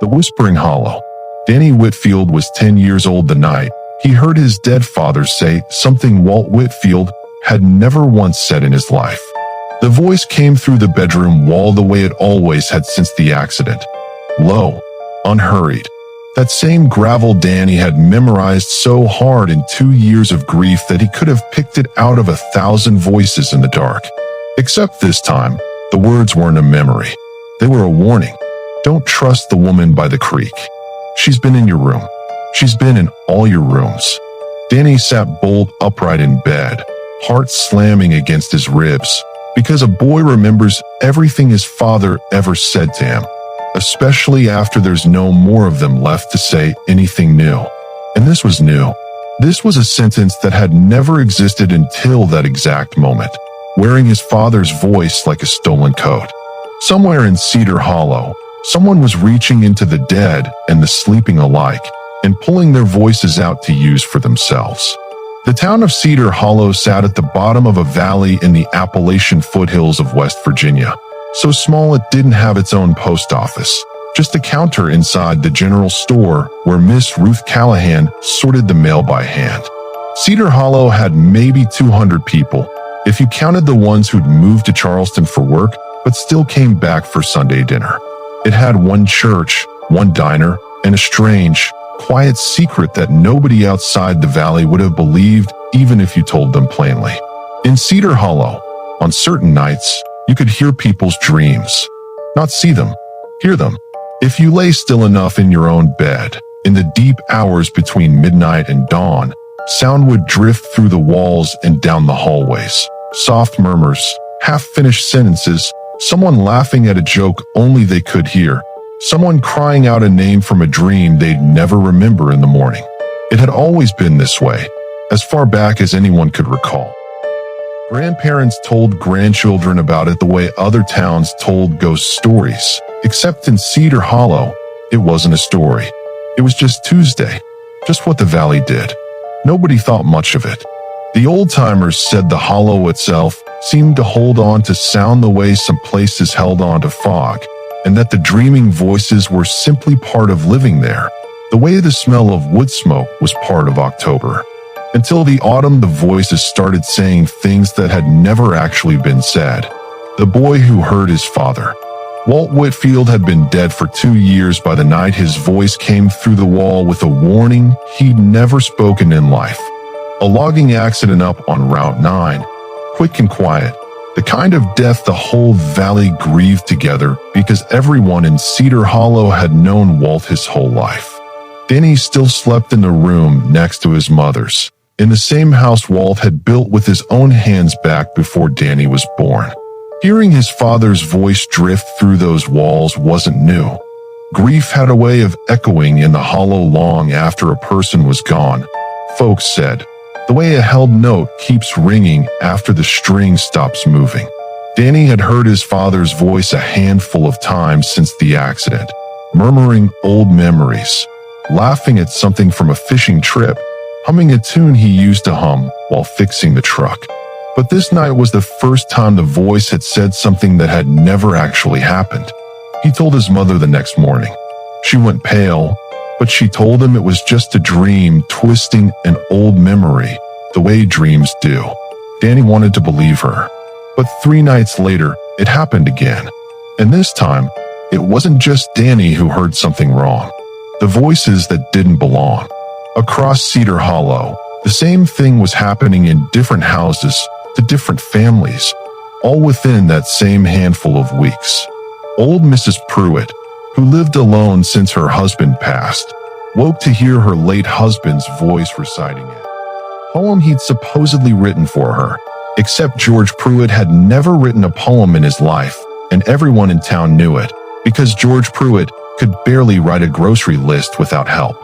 The Whispering Hollow. Danny Whitfield was 10 years old the night he heard his dead father say something Walt Whitfield had never once said in his life. The voice came through the bedroom wall the way it always had since the accident. Low, unhurried. That same gravel Danny had memorized so hard in 2 years of grief that he could have picked it out of 1,000 voices in the dark. Except this time, the words weren't a memory. They were a warning. Don't trust the woman by the creek. She's been in your room. She's been in all your rooms. Danny sat bolt upright in bed, heart slamming against his ribs, because a boy remembers everything his father ever said to him, especially after there's no more of them left to say anything new. And this was new. This was a sentence that had never existed until that exact moment, wearing his father's voice like a stolen coat. Somewhere in Cedar Hollow, someone was reaching into the dead and the sleeping alike, and pulling their voices out to use for themselves. The town of Cedar Hollow sat at the bottom of a valley in the Appalachian foothills of West Virginia, so small it didn't have its own post office, just a counter inside the general store where Miss Ruth Callahan sorted the mail by hand. Cedar Hollow had maybe 200 people, if you counted the ones who'd moved to Charleston for work but still came back for Sunday dinner. It had one church, one diner, and a strange, quiet secret that nobody outside the valley would have believed even if you told them plainly. In Cedar Hollow, on certain nights, you could hear people's dreams. Not see them, hear them. If you lay still enough in your own bed, in the deep hours between midnight and dawn, sound would drift through the walls and down the hallways. Soft murmurs, half-finished sentences, someone laughing at a joke only they could hear, someone crying out a name from a dream they'd never remember in the morning. It had always been this way, as far back as anyone could recall. Grandparents told grandchildren about it the way other towns told ghost stories, except in Cedar Hollow, it wasn't a story. It was just Tuesday, just what the valley did. Nobody thought much of it. The old-timers said the hollow itself seemed to hold on to sound the way some places held on to fog, and that the dreaming voices were simply part of living there, the way the smell of wood smoke was part of October. Until the autumn, the voices started saying things that had never actually been said. The boy who heard his father. Walt Whitfield had been dead for 2 years by the night his voice came through the wall with a warning he'd never spoken in life. A logging accident up on Route 9, quick and quiet, the kind of death the whole valley grieved together because everyone in Cedar Hollow had known Walt his whole life. Danny still slept in the room next to his mother's, in the same house Walt had built with his own hands back before Danny was born. Hearing his father's voice drift through those walls wasn't new. Grief had a way of echoing in the hollow long after a person was gone, folks said, the way a held note keeps ringing after the string stops moving. Danny had heard his father's voice a handful of times since the accident, murmuring old memories, laughing at something from a fishing trip, humming a tune he used to hum while fixing the truck. But this night was the first time the voice had said something that had never actually happened. He told his mother the next morning. She went pale, but she told him it was just a dream twisting an old memory, the way dreams do. Danny wanted to believe her. But 3 nights later, it happened again. And this time, it wasn't just Danny who heard something wrong. The voices that didn't belong. Across Cedar Hollow, the same thing was happening in different houses, to different families, all within that same handful of weeks. Old Mrs. Pruitt, who lived alone since her husband passed, woke to hear her late husband's voice reciting it. Poem he'd supposedly written for her, except George Pruitt had never written a poem in his life, and everyone in town knew it, because George Pruitt could barely write a grocery list without help.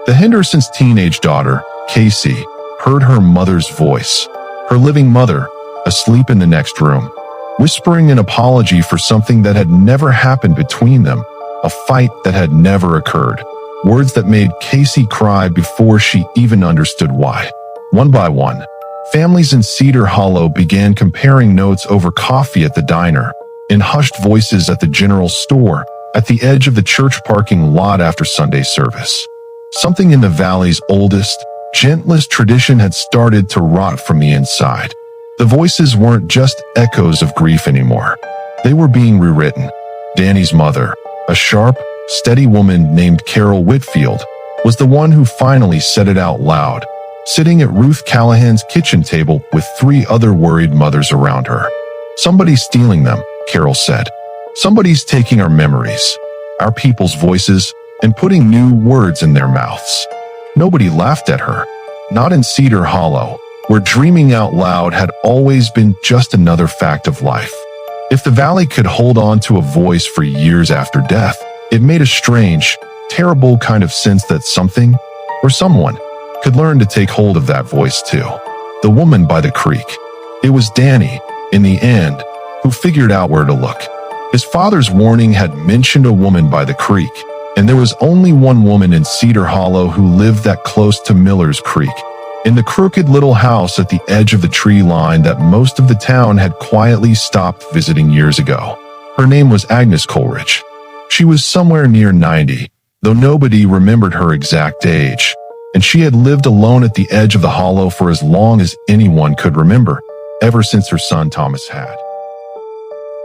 The Hendersons' teenage daughter, Casey, heard her mother's voice, her living mother, asleep in the next room, whispering an apology for something that had never happened between them, a fight that had never occurred, words that made Casey cry before she even understood why. One by one, families in Cedar Hollow began comparing notes over coffee at the diner, in hushed voices at the general store, at the edge of the church parking lot after Sunday service. Something in the valley's oldest, gentlest tradition had started to rot from the inside. The voices weren't just echoes of grief anymore. They were being rewritten. Danny's mother, a sharp, steady woman named Carol Whitfield, was the one who finally said it out loud, sitting at Ruth Callahan's kitchen table with 3 other worried mothers around her. "Somebody's stealing them," Carol said. "Somebody's taking our memories, our people's voices, and putting new words in their mouths." Nobody laughed at her. Not in Cedar Hollow, where dreaming out loud had always been just another fact of life. If the valley could hold on to a voice for years after death, it made a strange, terrible kind of sense that something, or someone, could learn to take hold of that voice too. The woman by the creek. It was Danny, in the end, who figured out where to look. His father's warning had mentioned a woman by the creek, and there was only one woman in Cedar Hollow who lived that close to Miller's Creek, in the crooked little house at the edge of the tree line that most of the town had quietly stopped visiting years ago. Her name was Agnes Coleridge. She was somewhere near 90, though nobody remembered her exact age, and she had lived alone at the edge of the hollow for as long as anyone could remember, ever since her son Thomas had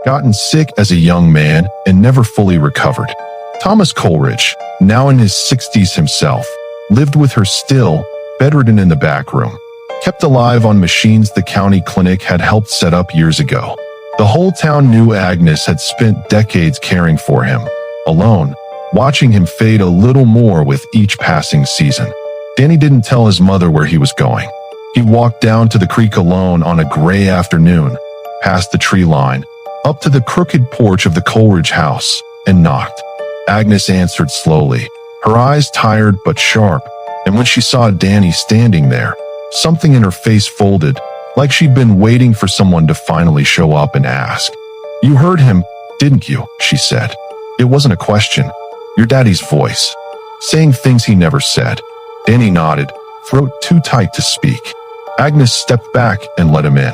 gotten sick as a young man and never fully recovered. Thomas Coleridge, now in his 60s himself, lived with her still, bedridden in the back room, kept alive on machines the county clinic had helped set up years ago. The whole town knew Agnes had spent decades caring for him, alone, watching him fade a little more with each passing season. Danny didn't tell his mother where he was going. He walked down to the creek alone on a gray afternoon, past the tree line, up to the crooked porch of the Coleridge house, and knocked. Agnes answered slowly, her eyes tired but sharp, and when she saw Danny standing there, something in her face folded, like she'd been waiting for someone to finally show up and ask. "You heard him, didn't you?" she said. It wasn't a question. Your daddy's voice, saying things he never said. Danny nodded, throat too tight to speak. Agnes stepped back and let him in.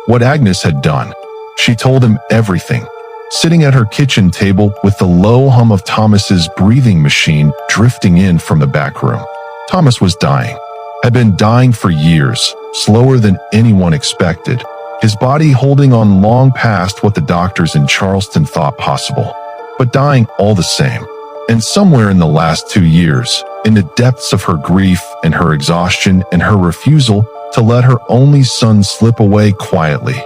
What Agnes had done. She told him everything, sitting at her kitchen table with the low hum of Thomas's breathing machine drifting in from the back room. Thomas was dying, had been dying for years, slower than anyone expected, his body holding on long past what the doctors in Charleston thought possible, but dying all the same. And somewhere in the last 2 years, in the depths of her grief and her exhaustion and her refusal to let her only son slip away quietly,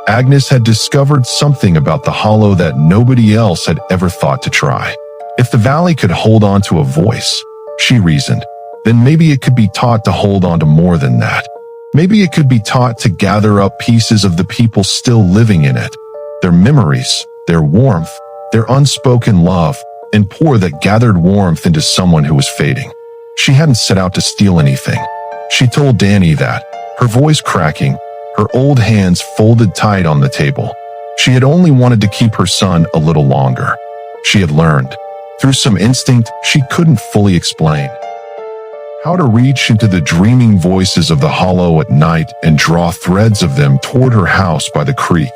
Agnes had discovered something about the hollow that nobody else had ever thought to try. If the valley could hold on to a voice, she reasoned, then maybe it could be taught to hold on to more than that. Maybe it could be taught to gather up pieces of the people still living in it, their memories, their warmth, their unspoken love, and pour that gathered warmth into someone who was fading. She hadn't set out to steal anything. She told Danny that, her voice cracking, her old hands folded tight on the table. She had only wanted to keep her son a little longer. She had learned, through some instinct she couldn't fully explain, how to reach into the dreaming voices of the hollow at night and draw threads of them toward her house by the creek,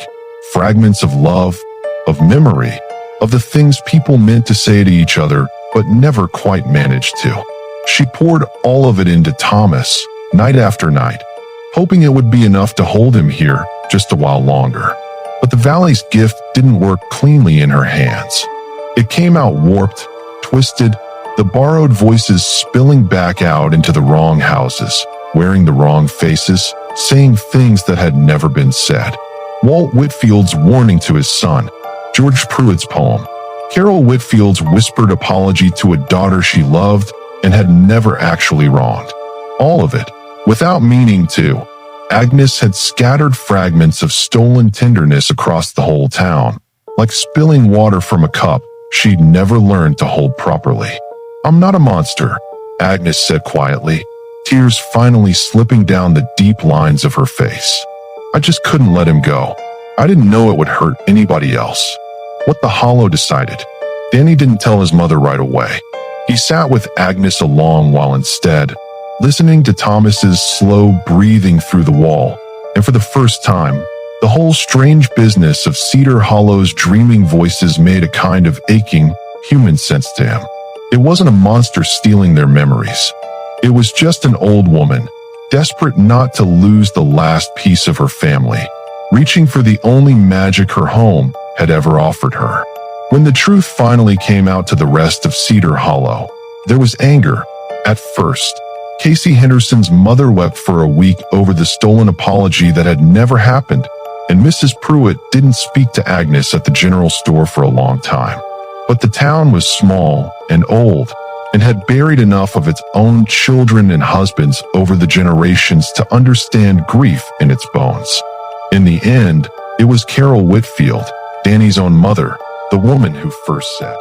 fragments of love, of memory, of the things people meant to say to each other but never quite managed to. She poured all of it into Thomas, night after night, hoping it would be enough to hold him here just a while longer. But the valley's gift didn't work cleanly in her hands. It came out warped, twisted, the borrowed voices spilling back out into the wrong houses, wearing the wrong faces, saying things that had never been said. Walt Whitfield's warning to his son, George Pruitt's poem, Carol Whitfield's whispered apology to a daughter she loved and had never actually wronged. All of it, without meaning to. Agnes had scattered fragments of stolen tenderness across the whole town, like spilling water from a cup she'd never learned to hold properly. "I'm not a monster," Agnes said quietly, tears finally slipping down the deep lines of her face. "I just couldn't let him go. I didn't know it would hurt anybody else." What the hollow decided. Danny didn't tell his mother right away. He sat with Agnes a long while instead, listening to Thomas's slow breathing through the wall, and for the first time, the whole strange business of Cedar Hollow's dreaming voices made a kind of aching, human sense to him. It wasn't a monster stealing their memories. It was just an old woman, desperate not to lose the last piece of her family, reaching for the only magic her home had ever offered her. When the truth finally came out to the rest of Cedar Hollow, there was anger. At first, Casey Henderson's mother wept for a week over the stolen apology that had never happened, and Mrs. Pruitt didn't speak to Agnes at the general store for a long time. But the town was small and old, and had buried enough of its own children and husbands over the generations to understand grief in its bones. In the end, it was Carol Whitfield, Danny's own mother, the woman who first said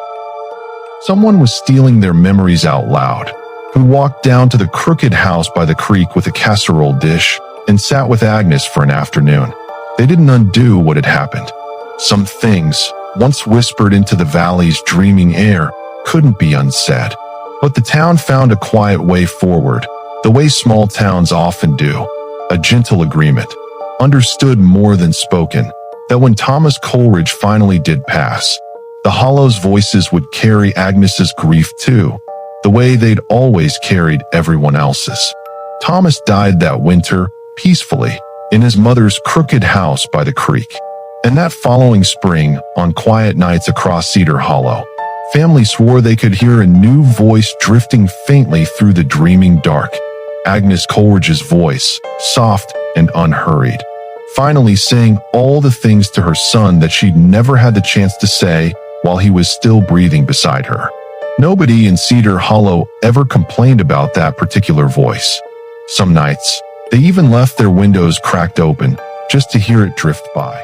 someone was stealing their memories out loud, who walked down to the crooked house by the creek with a casserole dish and sat with Agnes for an afternoon. They didn't undo what had happened. Some things, once whispered into the valley's dreaming air, couldn't be unsaid. But the town found a quiet way forward, the way small towns often do, a gentle agreement, understood more than spoken, that when Thomas Coleridge finally did pass, the Hollow's voices would carry Agnes's grief too, the way they'd always carried everyone else's. Thomas died that winter, peacefully, in his mother's crooked house by the creek. And that following spring, on quiet nights across Cedar Hollow, family swore they could hear a new voice drifting faintly through the dreaming dark. Agnes Coleridge's voice, soft and unhurried, finally saying all the things to her son that she'd never had the chance to say while he was still breathing beside her. Nobody in Cedar Hollow ever complained about that particular voice. Some nights, they even left their windows cracked open just to hear it drift by.